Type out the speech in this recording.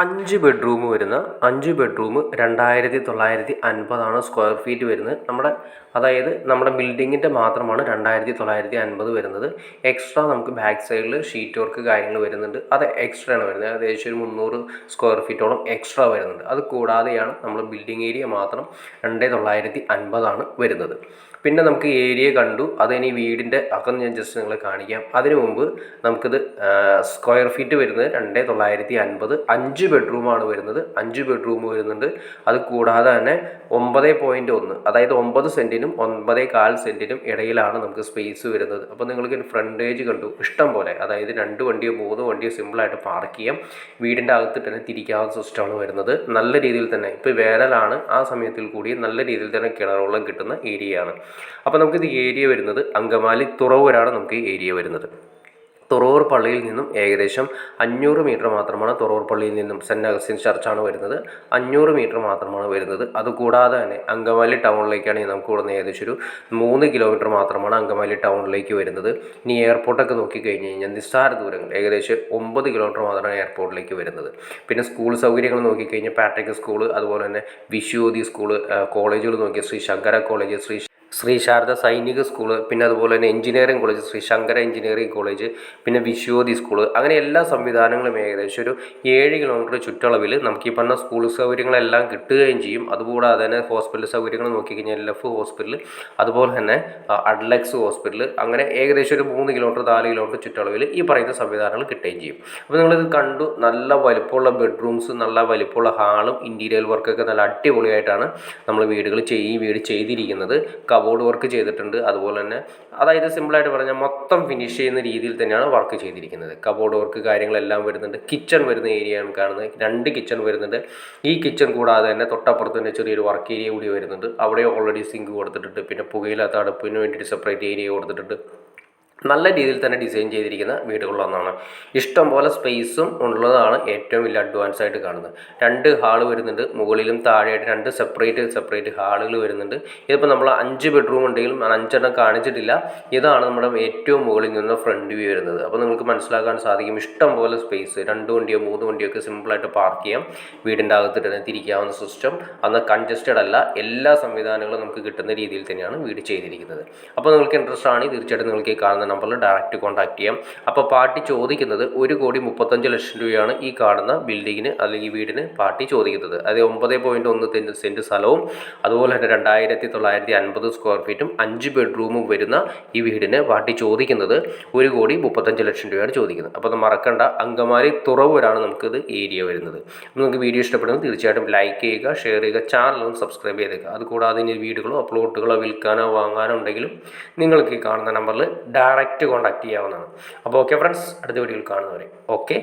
5 bedroom വരുന്ന 5 bedroom 2950 square feet വരുന്നത്. നമ്മുടെ ബിൽഡിങ്ങിൻ്റെ മാത്രമാണ് 2950 വരുന്നത്. എക്സ്ട്രാ നമുക്ക് ബാക്ക് സൈഡിൽ ഷീറ്റ് വർക്ക് കാര്യങ്ങൾ വരുന്നുണ്ട്. അത് എക്സ്ട്രാ ആണ് വരുന്നത്. ഏകദേശം ഒരു 300 സ്ക്വയർ ഫീറ്റോളം എക്സ്ട്രാ വരുന്നുണ്ട്. അത് കൂടാതെയാണ് നമ്മൾ ബിൽഡിംഗ് ഏരിയ മാത്രം 2950 വരുന്നത്. പിന്നെ നമുക്ക് ഏരിയ കണ്ടു. അതിനി വീടിൻ്റെ അകം ഞാൻ ജസ്റ്റ് നിങ്ങളെ കാണിക്കാം. അതിനു മുമ്പ് നമുക്കിത് സ്ക്വയർ ഫീറ്റ് വരുന്നത് 2950. 5 ബെഡ്റൂമാണ് വരുന്നത്. 5 ബെഡ്റൂം വരുന്നുണ്ട്. അത് കൂടാതെ തന്നെ 9.1, അതായത് 9 സെൻറ്റിനും 9.25 സെൻറ്റിനും ഇടയിലാണ് നമുക്ക് സ്പേസ് വരുന്നത്. അപ്പോൾ നിങ്ങൾക്ക് ഫ്രണ്ടേജ് കണ്ടു ഇഷ്ടം പോലെ, അതായത് 2 വണ്ടിയോ 3 വണ്ടിയോ സിമ്പിളായിട്ട് പാർക്ക് ചെയ്യാം. വീടിൻ്റെ അകത്ത് തന്നെ തിരിക്കാവുന്ന സിസ്റ്റമാണ് വരുന്നത്. നല്ല രീതിയിൽ തന്നെ ഇപ്പോൾ വേനലാണ്, ആ സമയത്തിൽ കൂടി നല്ല രീതിയിൽ തന്നെ കിണറുവെള്ളം കിട്ടുന്ന ഏരിയയാണ്. അപ്പോൾ നമുക്കിത് ഏരിയ വരുന്നത് അങ്കമാലി തുറവൂരാണ് നമുക്ക് ഏരിയ വരുന്നത്. തുറവൂർ പള്ളിയിൽ നിന്നും ഏകദേശം 500 മീറ്റർ മാത്രമാണ്. തുറവൂർ പള്ളിയിൽ നിന്നും സെൻറ്റ് അഗസ്റ്റിൻ ചർച്ചാണ് വരുന്നത്. 500 മീറ്റർ മാത്രമാണ് വരുന്നത്. അതുകൂടാതെ തന്നെ അങ്കമാലി ടൗണിലേക്കാണെങ്കിൽ നമുക്ക് ഇവിടുന്ന് ഏകദേശം ഒരു 3 കിലോമീറ്റർ മാത്രമാണ് അങ്കമാലി ടൗണിലേക്ക് വരുന്നത്. ഇനി എയർപോർട്ടൊക്കെ നോക്കിക്കഴിഞ്ഞ് കഴിഞ്ഞാൽ നിസ്സാര ദൂരങ്ങൾ, ഏകദേശം 9 കിലോമീറ്റർ മാത്രമാണ് എയർപോർട്ടിലേക്ക് വരുന്നത്. പിന്നെ സ്കൂൾ സൗകര്യങ്ങൾ നോക്കിക്കഴിഞ്ഞാൽ പാട്രിക് സ്കൂൾ, അതുപോലെ തന്നെ വിശ്വോദി സ്കൂൾ, കോളേജുകൾ നോക്കിയാൽ ശ്രീ ശങ്കര കോളേജ്, ശ്രീ ശാരദ സൈനിക സ്കൂള്, പിന്നെ അതുപോലെ തന്നെ engineering college, Sree Sankara engineering college, പിന്നെ വിശ്വോദി സ്കൂള്, അങ്ങനെ എല്ലാ സംവിധാനങ്ങളും ഏകദേശം ഒരു 7 കിലോമീറ്റർ ചുറ്റളവിൽ നമുക്ക് ഈ പറഞ്ഞ സ്കൂൾ സൗകര്യങ്ങളെല്ലാം കിട്ടുകയും ചെയ്യും. അതുകൂടാതെ തന്നെ ഹോസ്പിറ്റൽ സൗകര്യങ്ങൾ നോക്കിക്കഴിഞ്ഞാൽ LF ഹോസ്പിറ്റൽ, അതുപോലെ തന്നെ അഡ്ലക്സ് ഹോസ്പിറ്റൽ, അങ്ങനെ ഏകദേശം ഒരു 3 കിലോമീറ്റർ 4 കിലോമീറ്റർ ചുറ്റളവിൽ ഈ പറയുന്ന സംവിധാനങ്ങൾ കിട്ടുകയും ചെയ്യും. അപ്പോൾ നിങ്ങളിത് കണ്ടു. നല്ല വലിപ്പമുള്ള ബെഡ്റൂംസ്, നല്ല വലിപ്പമുള്ള ഹാളും ഇൻറ്റീരിയൽ വർക്കൊക്കെ നല്ല അടിപൊളിയായിട്ടാണ് നമ്മൾ ഈ വീട് ചെയ്തിരിക്കുന്നത്. കബോർഡ് വർക്ക് ചെയ്തിട്ടുണ്ട്. അതുപോലെ തന്നെ അതായത് സിമ്പിളായിട്ട് പറഞ്ഞാൽ മൊത്തം ഫിനിഷ് ചെയ്യുന്ന രീതിയിൽ തന്നെയാണ് വർക്ക് ചെയ്തിരിക്കുന്നത്. കബോർഡ് വർക്ക് കാര്യങ്ങളെല്ലാം വരുന്നുണ്ട്. കിച്ചൺ വരുന്ന ഏരിയയാണ് കാണുന്നത്. 2 കിച്ചൺ വരുന്നുണ്ട്. ഈ കിച്ചൺ കൂടാതെ തന്നെ തൊട്ടപ്പുറത്ത് തന്നെ ചെറിയൊരു വർക്ക് ഏരിയ കൂടി വരുന്നുണ്ട്. അവിടെ ഓൾറെഡി സിങ്ക് കൊടുത്തിട്ടുണ്ട്. പിന്നെ പുകയില്ലാത്ത അടുപ്പിന് വേണ്ടിയിട്ട് സെപ്പറേറ്റ് ഏരിയ കൊടുത്തിട്ടുണ്ട്. നല്ല രീതിയിൽ തന്നെ ഡിസൈൻ ചെയ്തിരിക്കുന്ന വീടുകളിലൊന്നാണ്. ഇഷ്ടം പോലെ സ്പേസും ഉള്ളതാണ് ഏറ്റവും വലിയ അഡ്വാൻസ് ആയിട്ട് കാണുന്നത്. 2 ഹാള് വരുന്നുണ്ട്. മുകളിലും താഴെയായിട്ട് 2 സെപ്പറേറ്റ് ഹാളുകൾ വരുന്നുണ്ട്. ഇതിപ്പോൾ നമ്മൾ 5 ബെഡ്റൂം ഉണ്ടെങ്കിലും 5 കാണിച്ചിട്ടില്ല. ഇതാണ് നമ്മുടെ ഏറ്റവും മുകളിൽ നിന്ന് ഫ്രണ്ട് വ്യൂ വരുന്നത്. അപ്പോൾ നിങ്ങൾക്ക് മനസ്സിലാക്കാൻ സാധിക്കും ഇഷ്ടം പോലെ സ്പേസ്. 2 വണ്ടിയോ 3 വണ്ടിയോ ഒക്കെ സിമ്പിളായിട്ട് പാർക്ക് ചെയ്യാം. വീടിൻ്റെ അകത്ത് തന്നെ തിരിക്കാവുന്ന സിസ്റ്റം. അന്ന് കൺജസ്റ്റഡ് അല്ല. എല്ലാ സംവിധാനങ്ങളും നമുക്ക് കിട്ടുന്ന രീതിയിൽ തന്നെയാണ് വീട് ചെയ്തിരിക്കുന്നത്. അപ്പോൾ നിങ്ങൾക്ക് ഇൻട്രസ്റ്റ് ആണ്, തീർച്ചയായിട്ടും നിങ്ങൾക്ക് ഈ കാണുന്ന നമ്പറിൽ ഡയറക്റ്റ് കോൺടാക്ട് ചെയ്യാം. അപ്പോൾ പാർട്ടി ചോദിക്കുന്നത് 1,35 ലക്ഷം രൂപയാണ് ഈ കാണുന്ന ബിൽഡിങ്ങിന് അല്ലെങ്കിൽ വീടിന് പാർട്ടി ചോദിക്കുന്നത്. അത് 9.1 സെൻറ്റ് സ്ഥലവും അതുപോലെ തന്നെ 2950 സ്ക്വയർ ഫീറ്റും 5 ബെഡ്റൂമും വരുന്ന ഈ വീടിന് പാർട്ടി ചോദിക്കുന്നത് 1,35 ലക്ഷം രൂപയാണ് ചോദിക്കുന്നത്. അപ്പോൾ അത് മറക്കണ്ട, അങ്കമാലി തുറവൂരാണ് നമുക്കിത് ഏരിയ വരുന്നത്. അപ്പോൾ നിങ്ങൾക്ക് വീഡിയോ ഇഷ്ടപ്പെടുന്നത് തീർച്ചയായിട്ടും ലൈക്ക് ചെയ്യുക, ഷെയർ ചെയ്യുക, ചാനലും സബ്സ്ക്രൈബ് ചെയ്തേക്കുക. അതുകൂടാതെ ഇനി വീടുകളോ പ്ലോട്ടുകളോ വിൽക്കാനോ വാങ്ങാനോ ഉണ്ടെങ്കിലും നിങ്ങൾക്ക് ഈ കാണുന്ന നമ്പറിൽ ഡയറക്റ്റ് കോൺടാക്ട് ചെയ്യാവുന്നതാണ്. അപ്പോൾ ഓക്കെ ഫ്രണ്ട്സ്, അടുത്ത വീഡിയോയിൽ കാണുന്നവരെ ഓക്കെ.